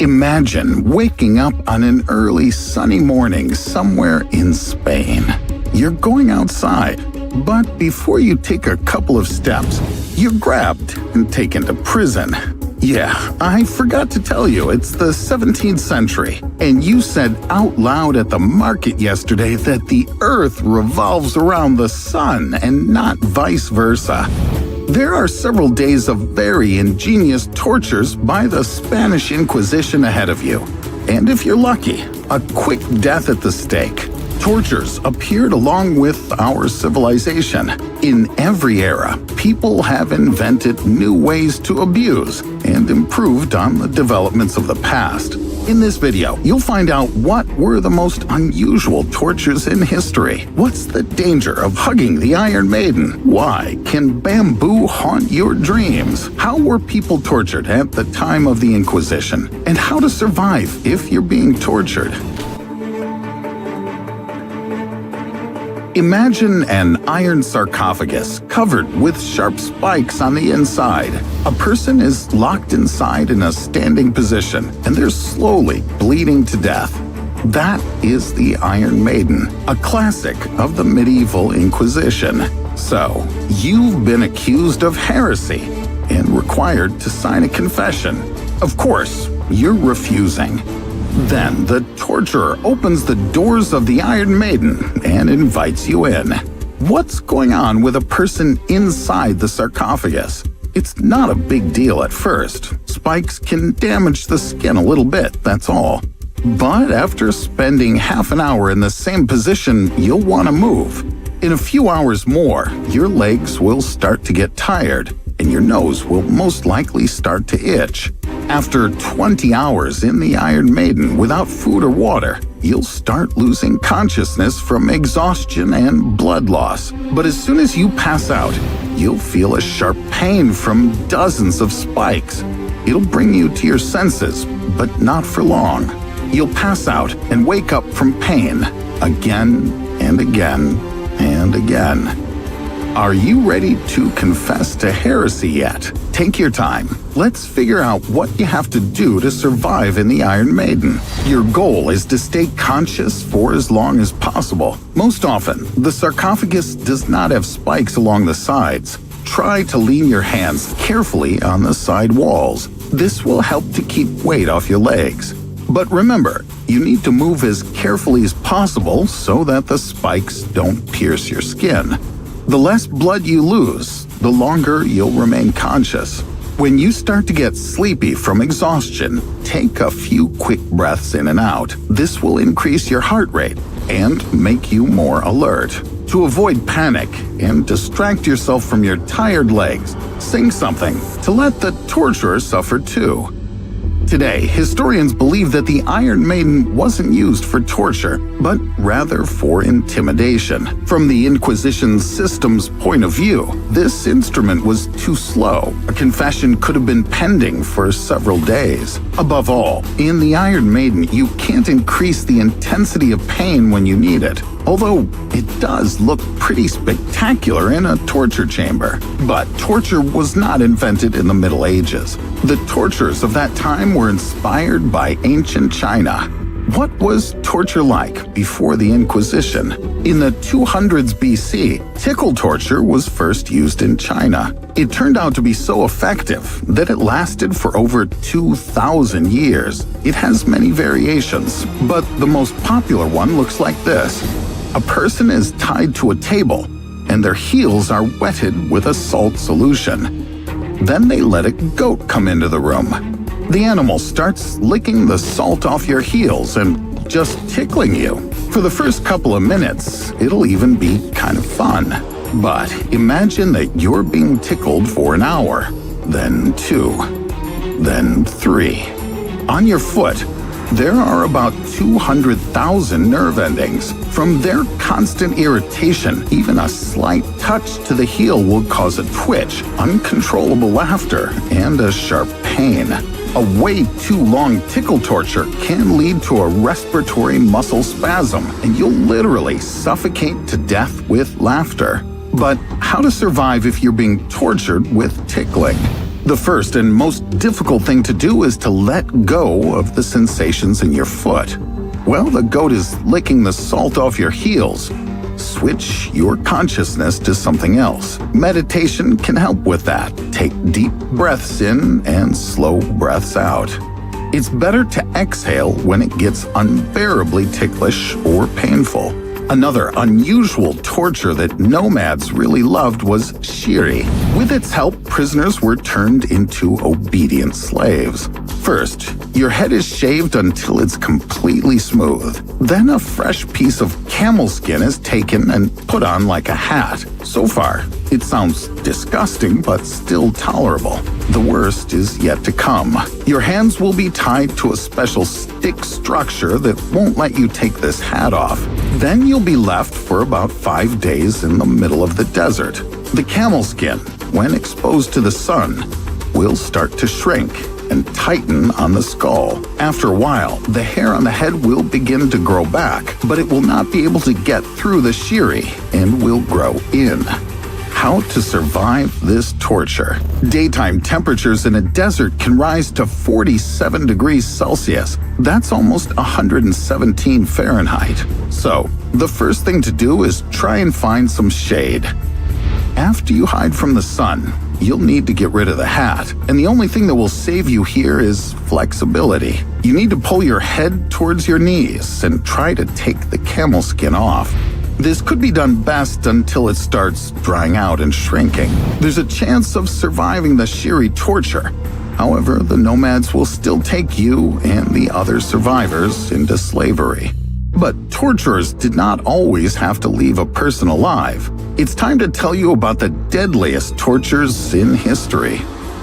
Imagine waking up on an early sunny morning somewhere in Spain. You're going outside, but before you take a couple of steps, you're grabbed and taken to prison. Yeah, I forgot to tell you, it's the 17th century, and you said out loud at the market yesterday that the Earth revolves around the sun and not vice versa. There are several days of very ingenious tortures by the Spanish Inquisition ahead of you. And if you're lucky, a quick death at the stake. Tortures appeared along with our civilization. In every era, people have invented new ways to abuse and improved on the developments of the past. In this video, you'll find out what were the most unusual tortures in history. What's the danger of hugging the Iron Maiden? Why can bamboo haunt your dreams? How were people tortured at the time of the Inquisition? And how to survive if you're being tortured. Imagine an iron sarcophagus covered with sharp spikes on the inside. A person is locked inside in a standing position, and they're slowly bleeding to death. That is the Iron Maiden, a classic of the medieval Inquisition. So, you've been accused of heresy and required to sign a confession. Of course, you're refusing. Then the torturer opens the doors of the Iron Maiden and invites you in. What's going on with a person inside the sarcophagus? It's not a big deal at first. Spikes can damage the skin a little bit, that's all. But after spending half an hour in the same position, you'll want to move. In a few hours more, your legs will start to get tired, and your nose will most likely start to itch. After 20 hours in the Iron Maiden without food or water, you'll start losing consciousness from exhaustion and blood loss. But as soon as you pass out, you'll feel a sharp pain from dozens of spikes. It'll bring you to your senses, but not for long. You'll pass out and wake up from pain again and again and again. Are you ready to confess to heresy yet? Take your time. Let's figure out what you have to do to survive in the Iron Maiden. Your goal is to stay conscious for as long as possible. Most often, the sarcophagus does not have spikes along the sides. Try to lean your hands carefully on the side walls. This will help to keep weight off your legs. But remember, you need to move as carefully as possible so that the spikes don't pierce your skin. The less blood you lose, the longer you'll remain conscious. When you start to get sleepy from exhaustion, take a few quick breaths in and out. This will increase your heart rate and make you more alert. To avoid panic and distract yourself from your tired legs, sing something to let the torturer suffer too. Today, historians believe that the Iron Maiden wasn't used for torture, but rather for intimidation. From the Inquisition system's point of view, this instrument was too slow. A confession could have been pending for several days. Above all, in the Iron Maiden, you can't increase the intensity of pain when you need it. Although it does look pretty spectacular in a torture chamber. But torture was not invented in the Middle Ages. The tortures of that time were inspired by ancient China. What was torture like before the Inquisition? In the 200s BC, tickle torture was first used in China. It turned out to be so effective that it lasted for over 2,000 years. It has many variations, but the most popular one looks like this. A person is tied to a table, and their heels are wetted with a salt solution. Then they let a goat come into the room. The animal starts licking the salt off your heels and just tickling you. For the first couple of minutes, it'll even be kind of fun. But imagine that you're being tickled for an hour, then 2, then 3. On your foot, there are about 200,000 nerve endings. From their constant irritation, even a slight touch to the heel will cause a twitch, uncontrollable laughter, and a sharp pain. A way too long tickle torture can lead to a respiratory muscle spasm, and you'll literally suffocate to death with laughter. But how to survive if you're being tortured with tickling? The first and most difficult thing to do is to let go of the sensations in your foot. Well, the goat is licking the salt off your heels. Switch your consciousness to something else. Meditation can help with that. Take deep breaths in and slow breaths out. It's better to exhale when it gets unbearably ticklish or painful. Another unusual torture that nomads really loved was shiri. With its help, prisoners were turned into obedient slaves. First, your head is shaved until it's completely smooth. Then a fresh piece of camel skin is taken and put on like a hat. So far, it sounds disgusting, but still tolerable. The worst is yet to come. Your hands will be tied to a special stick structure that won't let you take this hat off. Then you'll be left for about 5 days in the middle of the desert. The camel skin, when exposed to the sun, will start to shrink and tighten on the skull. After a while, the hair on the head will begin to grow back, but it will not be able to get through the shiri and will grow in. How to survive this torture? Daytime temperatures in a desert can rise to 47 degrees Celsius. That's almost 117 Fahrenheit. So, the first thing to do is try and find some shade. After you hide from the sun, you'll need to get rid of the hat, and the only thing that will save you here is flexibility. You need to pull your head towards your knees and try to take the camel skin off. This could be done best until it starts drying out and shrinking. There's a chance of surviving the shiri torture. However, the nomads will still take you and the other survivors into slavery. But torturers did not always have to leave a person alive. It's time to tell you about the deadliest tortures in history.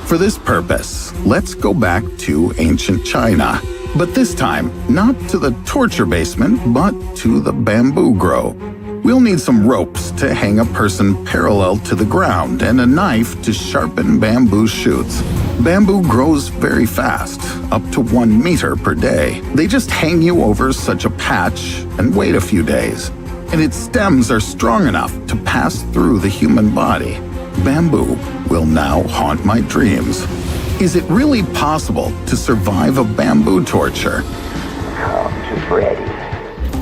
For this purpose, let's go back to ancient China. But this time, not to the torture basement, but to the bamboo grove. We'll need some ropes to hang a person parallel to the ground and a knife to sharpen bamboo shoots. Bamboo grows very fast, up to 1 meter per day. They just hang you over such a patch and wait a few days. And its stems are strong enough to pass through the human body. Bamboo will now haunt my dreams. Is it really possible to survive a bamboo torture? Come to Freddy.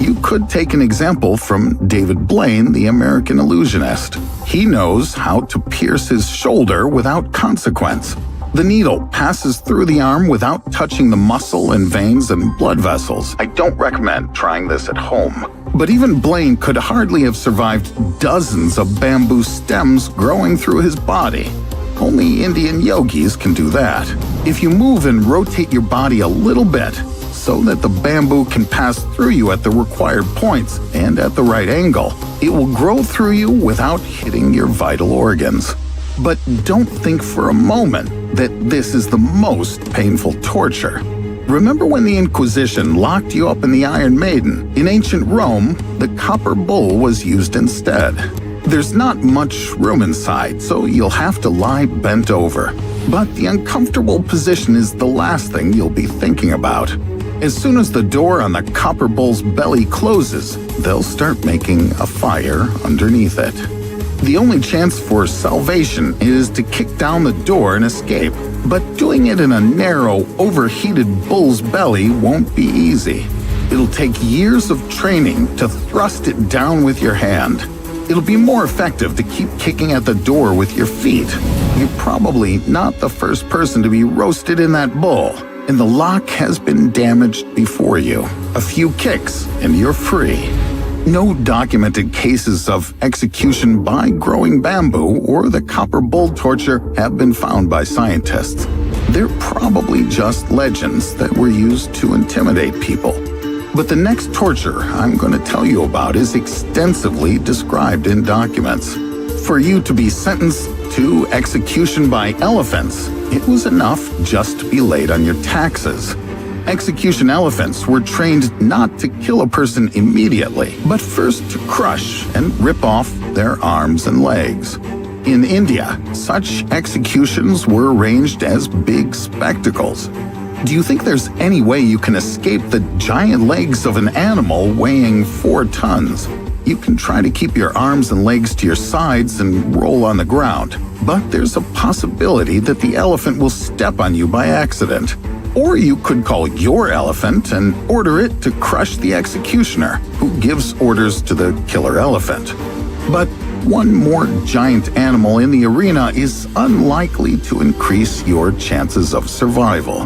You could take an example from David Blaine, the American illusionist. He knows how to pierce his shoulder without consequence. The needle passes through the arm without touching the muscle and veins and blood vessels. I don't recommend trying this at home. But even Blaine could hardly have survived dozens of bamboo stems growing through his body. Only Indian yogis can do that. If you move and rotate your body a little bit, so that the bamboo can pass through you at the required points and at the right angle, it will grow through you without hitting your vital organs. But don't think for a moment that this is the most painful torture. Remember when the Inquisition locked you up in the Iron Maiden? In ancient Rome, the copper bull was used instead. There's not much room inside, so you'll have to lie bent over. But the uncomfortable position is the last thing you'll be thinking about. As soon as the door on the copper bull's belly closes, they'll start making a fire underneath it. The only chance for salvation is to kick down the door and escape, but doing it in a narrow, overheated bull's belly won't be easy. It'll take years of training to thrust it down with your hand. It'll be more effective to keep kicking at the door with your feet. You're probably not the first person to be roasted in that bull, and the lock has been damaged before you. A few kicks, and you're free. No documented cases of execution by growing bamboo or the copper bull torture have been found by scientists. They're probably just legends that were used to intimidate people. But the next torture I'm going to tell you about is extensively described in documents. For you to be sentenced to execution by elephants, it was enough just to be laid on your taxes. Execution elephants were trained not to kill a person immediately, but first to crush and rip off their arms and legs. In India, such executions were arranged as big spectacles. Do you think there's any way you can escape the giant legs of an animal weighing 4 tons? You can try to keep your arms and legs to your sides and roll on the ground, but there's a possibility that the elephant will step on you by accident. Or you could call your elephant and order it to crush the executioner, who gives orders to the killer elephant. But one more giant animal in the arena is unlikely to increase your chances of survival.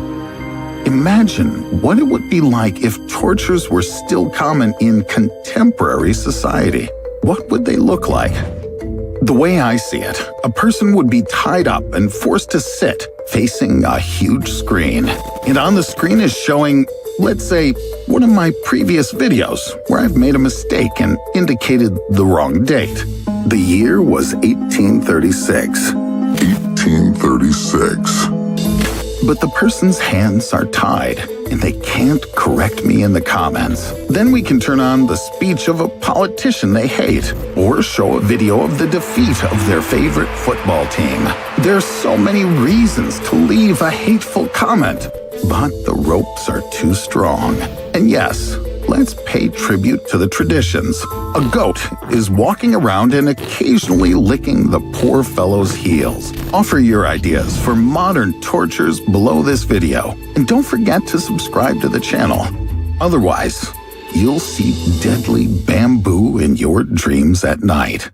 Imagine what it would be like if tortures were still common in contemporary society. What would they look like? The way I see it, a person would be tied up and forced to sit, facing a huge screen. And on the screen is showing, let's say, one of my previous videos where I've made a mistake and indicated the wrong date. The year was 1836. 1836. But the person's hands are tied, and they can't correct me in the comments. Then we can turn on the speech of a politician they hate, or show a video of the defeat of their favorite football team. There's so many reasons to leave a hateful comment, but the ropes are too strong. And yes, let's pay tribute to the traditions. A goat is walking around and occasionally licking the poor fellow's heels. Offer your ideas for modern tortures below this video, and don't forget to subscribe to the channel. Otherwise, you'll see deadly bamboo in your dreams at night.